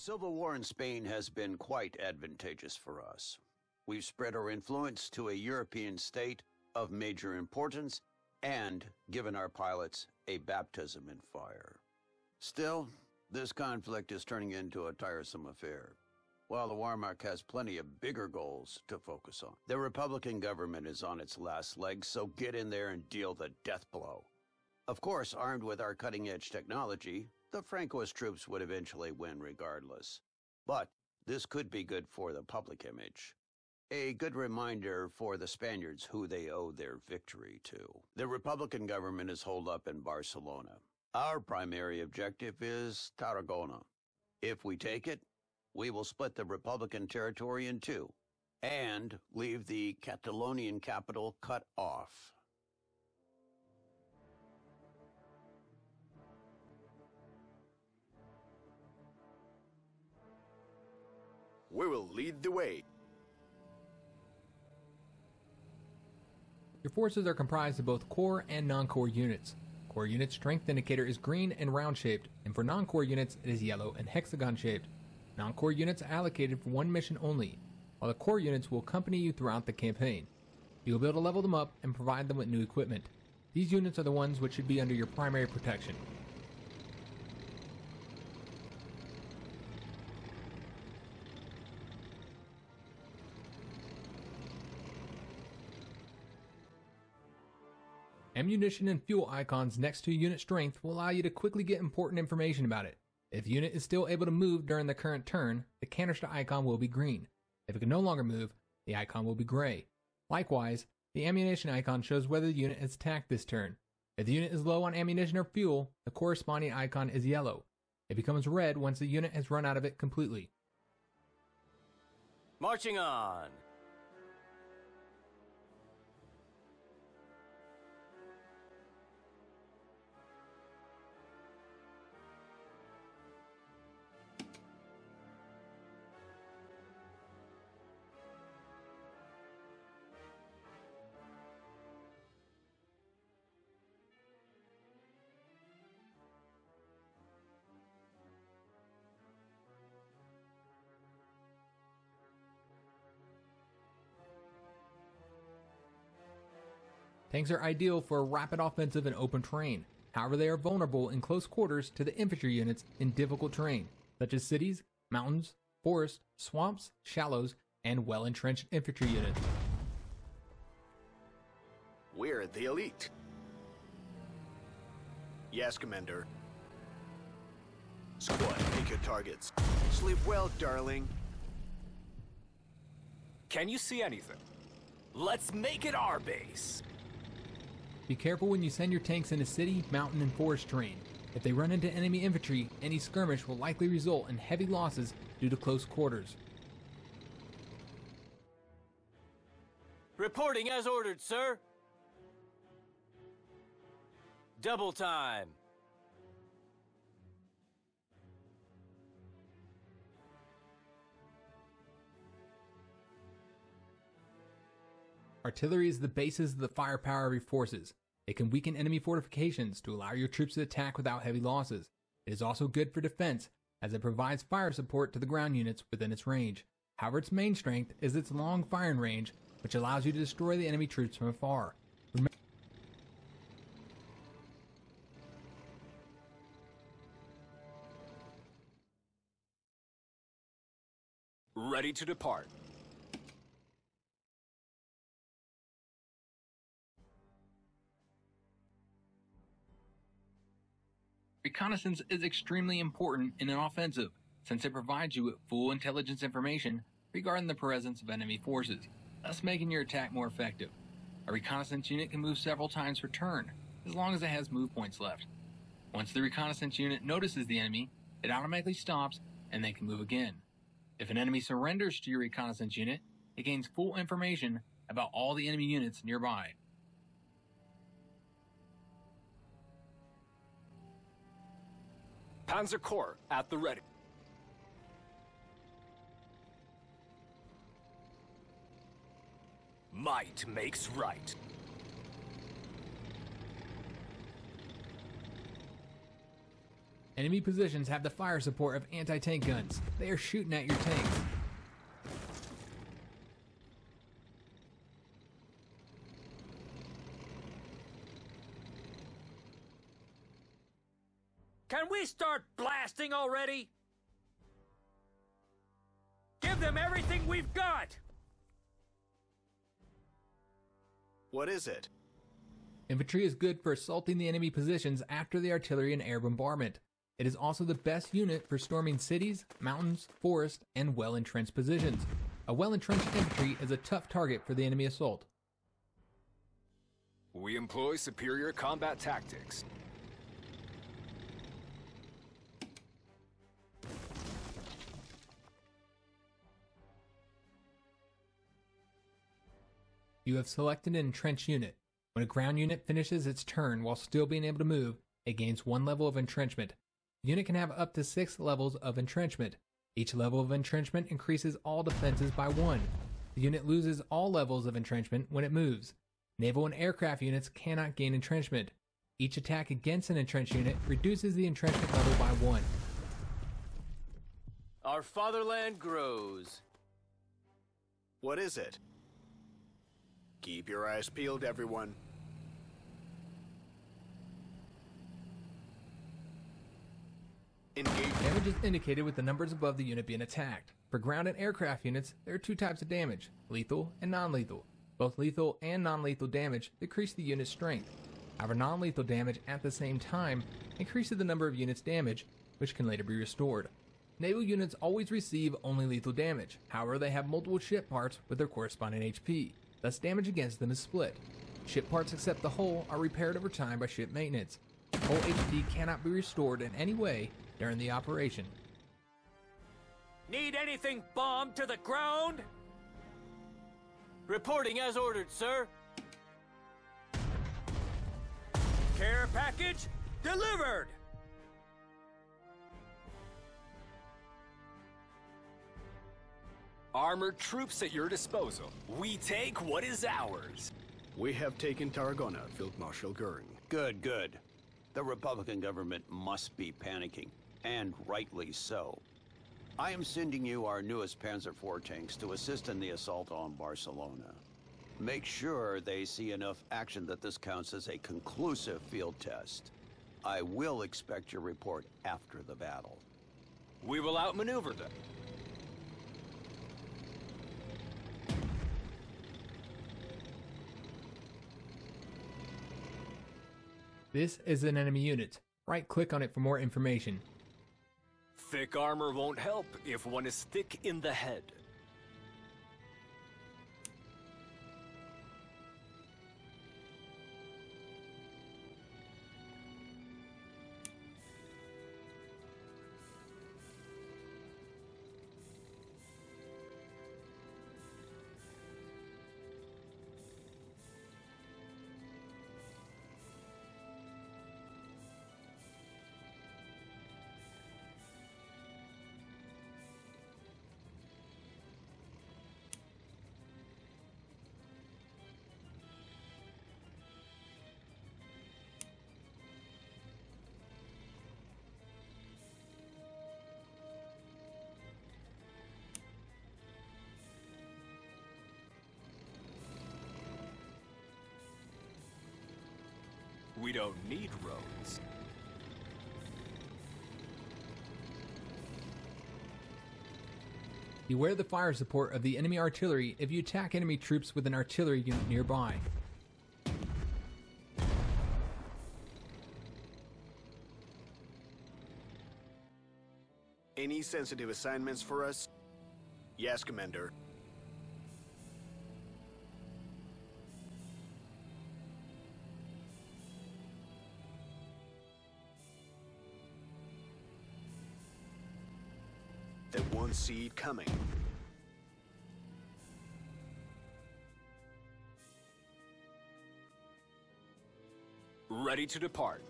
civil war in Spain has been quite advantageous for us. We've spread our influence to a European state of major importance and given our pilots a baptism in fire. Still, this conflict is turning into a tiresome affair, while the Wehrmacht has plenty of bigger goals to focus on. The Republican government is on its last legs, so get in there and deal the death blow. Of course, armed with our cutting-edge technology, the Francoist troops would eventually win regardless. But this could be good for the public image. A good reminder for the Spaniards who they owe their victory to. The Republican government is holed up in Barcelona. Our primary objective is Tarragona. If we take it, we will split the Republican territory in two and leave the Catalonian capital cut off. We will lead the way. Your forces are comprised of both core and non-core units. Core unit strength indicator is green and round-shaped, and for non-core units it is yellow and hexagon-shaped. Non-core units are allocated for one mission only, while the core units will accompany you throughout the campaign. You will be able to level them up and provide them with new equipment. These units are the ones which should be under your primary protection. Ammunition and fuel icons next to unit strength will allow you to quickly get important information about it. If the unit is still able to move during the current turn, the canister icon will be green. If it can no longer move, the icon will be gray. Likewise, the ammunition icon shows whether the unit has attacked this turn. If the unit is low on ammunition or fuel, the corresponding icon is yellow. It becomes red once the unit has run out of it completely. Marching on! Tanks are ideal for a rapid offensive in open terrain. However, they are vulnerable in close quarters to the infantry units in difficult terrain, such as cities, mountains, forests, swamps, shallows, and well-entrenched infantry units. We're the elite. Yes, Commander. Squad, pick your targets. Sleep well, darling. Can you see anything? Let's make it our base! Be careful when you send your tanks into city, mountain, and forest terrain. If they run into enemy infantry, any skirmish will likely result in heavy losses due to close quarters. Reporting as ordered, sir! Double time! Artillery is the basis of the firepower of your forces. It can weaken enemy fortifications to allow your troops to attack without heavy losses. It is also good for defense, as it provides fire support to the ground units within its range. However, its main strength is its long firing range, which allows you to destroy the enemy troops from afar. Ready to depart. Reconnaissance is extremely important in an offensive, since it provides you with full intelligence information regarding the presence of enemy forces, thus making your attack more effective. A reconnaissance unit can move several times per turn, as long as it has move points left. Once the reconnaissance unit notices the enemy, it automatically stops and they can move again. If an enemy surrenders to your reconnaissance unit, it gains full information about all the enemy units nearby. Panzer Corps at the ready. Might makes right. Enemy positions have the fire support of anti-tank guns. They are shooting at your tanks. Can we start blasting already? Give them everything we've got! What is it? Infantry is good for assaulting the enemy positions after the artillery and air bombardment. It is also the best unit for storming cities, mountains, forests, and well-entrenched positions. A well-entrenched infantry is a tough target for the enemy assault. We employ superior combat tactics. You have selected an entrenched unit. When a ground unit finishes its turn while still being able to move, it gains 1 level of entrenchment. The unit can have up to 6 levels of entrenchment. Each level of entrenchment increases all defenses by 1. The unit loses all levels of entrenchment when it moves. Naval and aircraft units cannot gain entrenchment. Each attack against an entrenched unit reduces the entrenchment level by 1. Our fatherland grows. What is it? Keep your eyes peeled, everyone. Engage. Damage is indicated with the numbers above the unit being attacked. For ground and aircraft units, there are 2 types of damage, lethal and non-lethal. Both lethal and non-lethal damage decrease the unit's strength. However, non-lethal damage at the same time increases the number of units damaged, which can later be restored. Naval units always receive only lethal damage. However, they have multiple ship parts with their corresponding HP. Thus, damage against them is split. Ship parts except the hull are repaired over time by ship maintenance. Hull HP cannot be restored in any way during the operation. Need anything bombed to the ground? Reporting as ordered, sir. Care package delivered! Armored troops at your disposal. We take what is ours. We have taken Tarragona, Field Marshal Goering. Good, good. The Republican government must be panicking, and rightly so. I am sending you our newest Panzer IV tanks to assist in the assault on Barcelona. Make sure they see enough action that this counts as a conclusive field test. I will expect your report after the battle. We will outmaneuver them. This is an enemy unit. Right-click on it for more information. Thick armor won't help if one is thick in the head. We don't need roads. Beware the fire support of the enemy artillery if you attack enemy troops with an artillery unit nearby. Any sensitive assignments for us? Yes, Commander. That one seed coming. Ready to depart.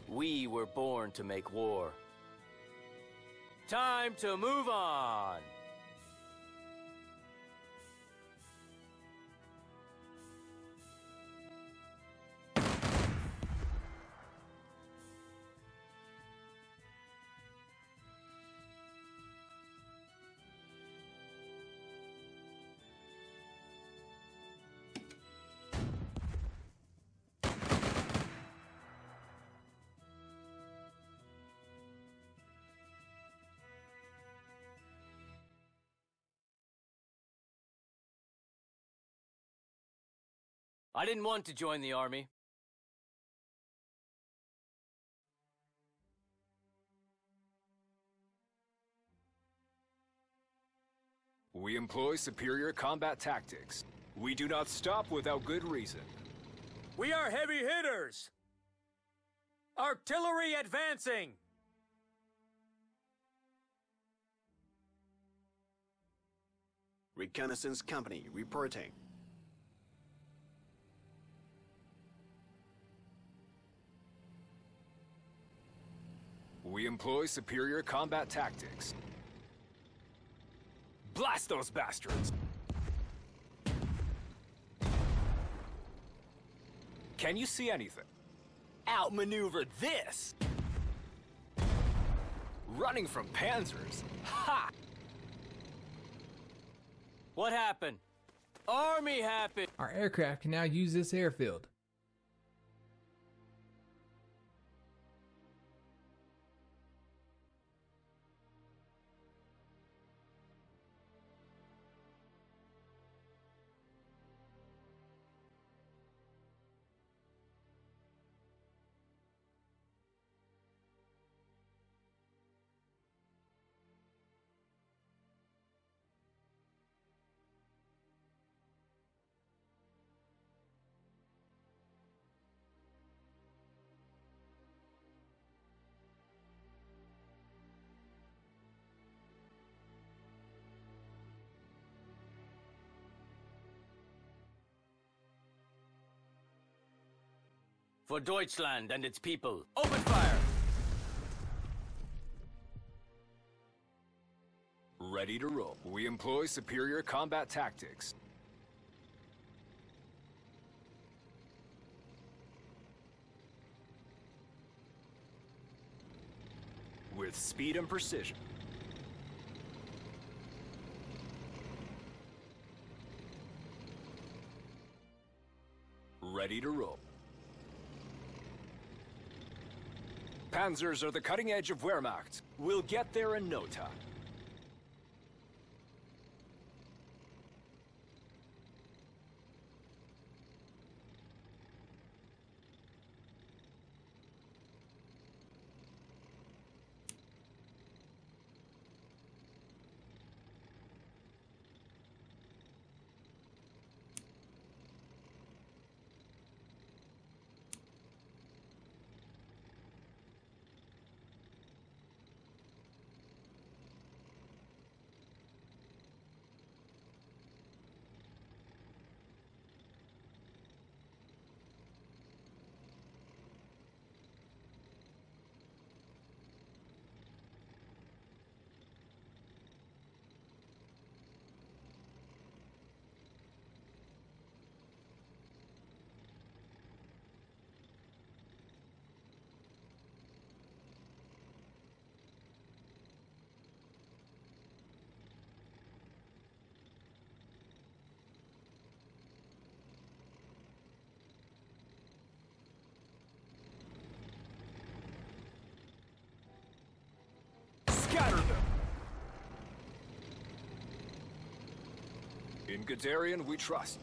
We were born to make war. Time to move on! I didn't want to join the army. We employ superior combat tactics. We do not stop without good reason. We are heavy hitters! Artillery advancing! Reconnaissance company reporting. We employ superior combat tactics. Blast those bastards! Can you see anything? Outmaneuver this! Running from panzers? Ha! What happened? Army happened! Our aircraft can now use this airfield. For Deutschland and its people, open fire! Ready to roll. We employ superior combat tactics. With speed and precision. Ready to roll. Panzers are the cutting edge of Wehrmacht. We'll get there in no time. Scatter them! In Guderian, we trust.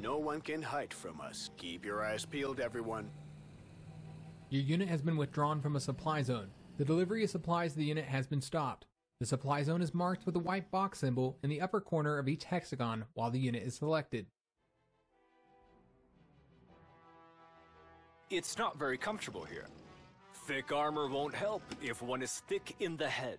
No one can hide from us. Keep your eyes peeled, everyone. Your unit has been withdrawn from a supply zone. The delivery of supplies to the unit has been stopped. The supply zone is marked with a white box symbol in the upper corner of each hexagon while the unit is selected. It's not very comfortable here. Thick armor won't help if one is thick in the head.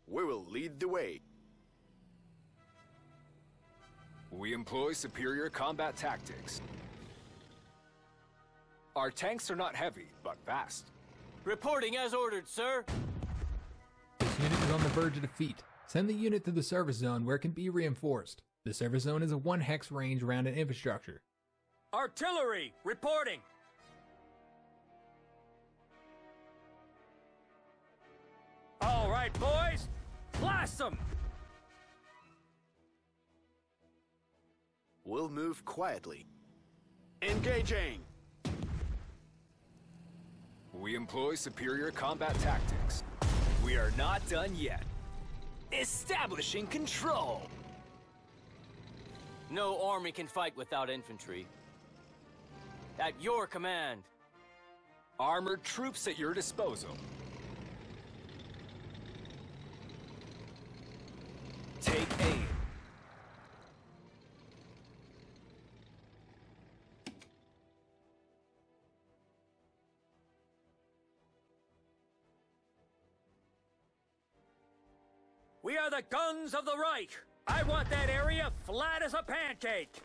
We will lead the way. We employ superior combat tactics. Our tanks are not heavy, but fast. Reporting as ordered, sir! This unit is on the verge of defeat. Send the unit to the service zone where it can be reinforced. The service zone is a 1 hex range around an infrastructure. Artillery, reporting! All right, boys! Blast them! We'll move quietly. Engaging! We employ superior combat tactics. We are not done yet. Establishing control! No army can fight without infantry. At your command. Armored troops at your disposal. Take aim. We are the guns of the Reich! I want that area flat as a pancake!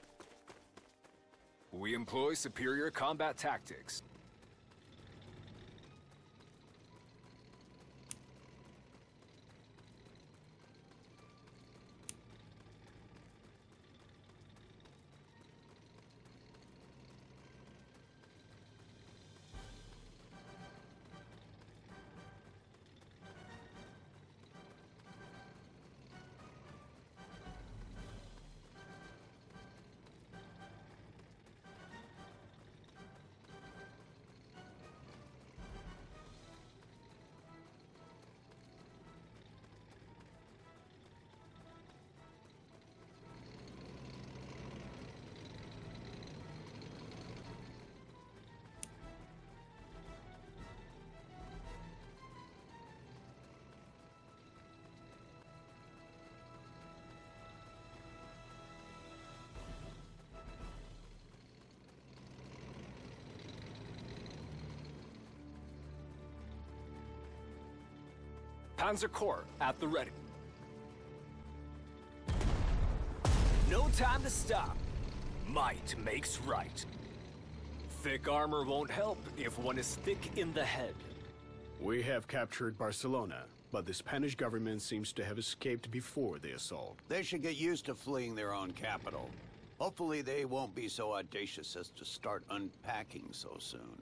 We employ superior combat tactics. Panzer Corps at the ready. No time to stop. Might makes right. Thick armor won't help if one is thick in the head. We have captured Barcelona, but the Spanish government seems to have escaped before the assault. They should get used to fleeing their own capital. Hopefully they won't be so audacious as to start unpacking so soon.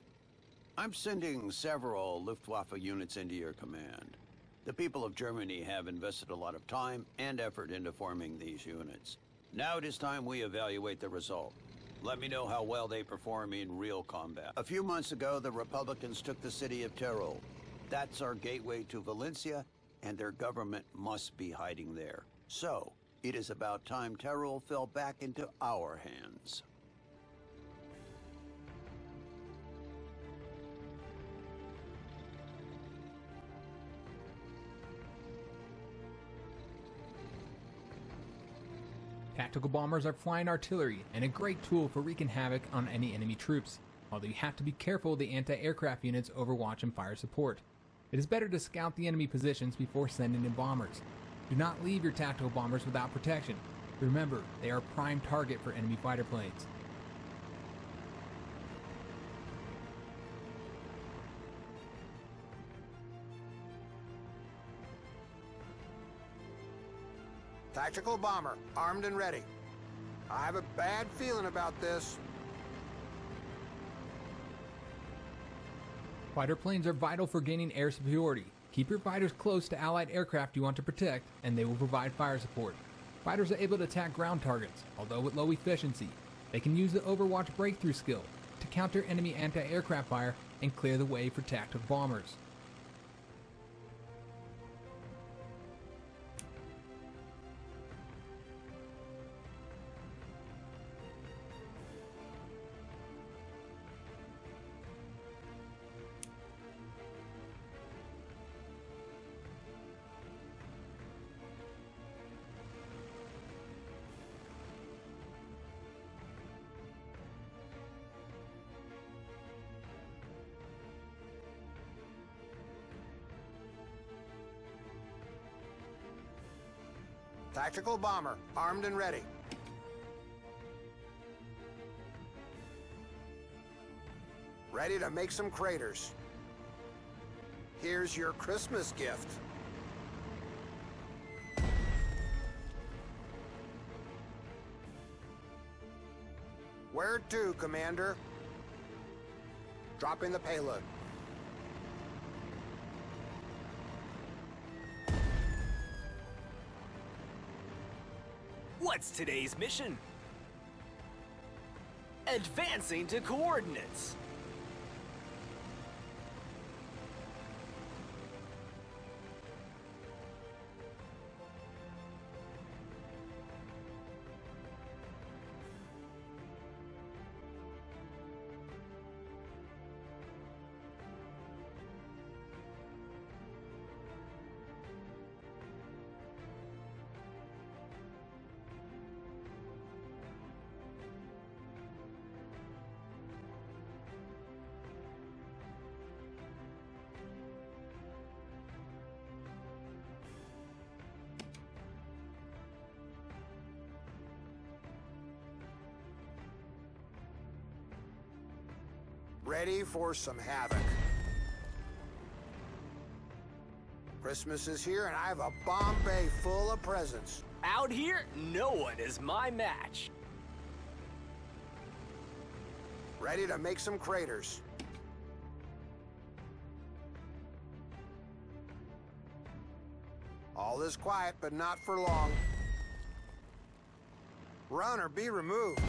I'm sending several Luftwaffe units into your command. The people of Germany have invested a lot of time and effort into forming these units. Now it is time we evaluate the result. Let me know how well they perform in real combat. A few months ago, the Republicans took the city of Teruel. That's our gateway to Valencia, and their government must be hiding there. So, it is about time Teruel fell back into our hands. Tactical bombers are flying artillery and a great tool for wreaking havoc on any enemy troops, although you have to be careful of the anti-aircraft units Overwatch and fire support. It is better to scout the enemy positions before sending in bombers. Do not leave your tactical bombers without protection. Remember, they are a prime target for enemy fighter planes. Tactical bomber, armed and ready. I have a bad feeling about this. Fighter planes are vital for gaining air superiority. Keep your fighters close to allied aircraft you want to protect, and they will provide fire support. Fighters are able to attack ground targets, although with low efficiency. They can use the Overwatch breakthrough skill to counter enemy anti-aircraft fire and clear the way for tactical bombers. Tactical bomber, armed and ready. Ready to make some craters. Here's your Christmas gift. Where to, Commander? Dropping the payload. What's today's mission? Advancing to coordinates. ready for some havoc. Christmas is here, and I have a bomb bay full of presents. Out here, no one is my match. Ready to make some craters. All is quiet, but not for long. Run or be removed.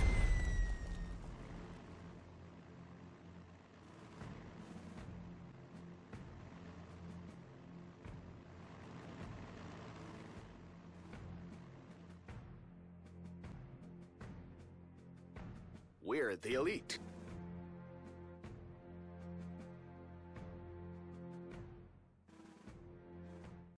We're the elite.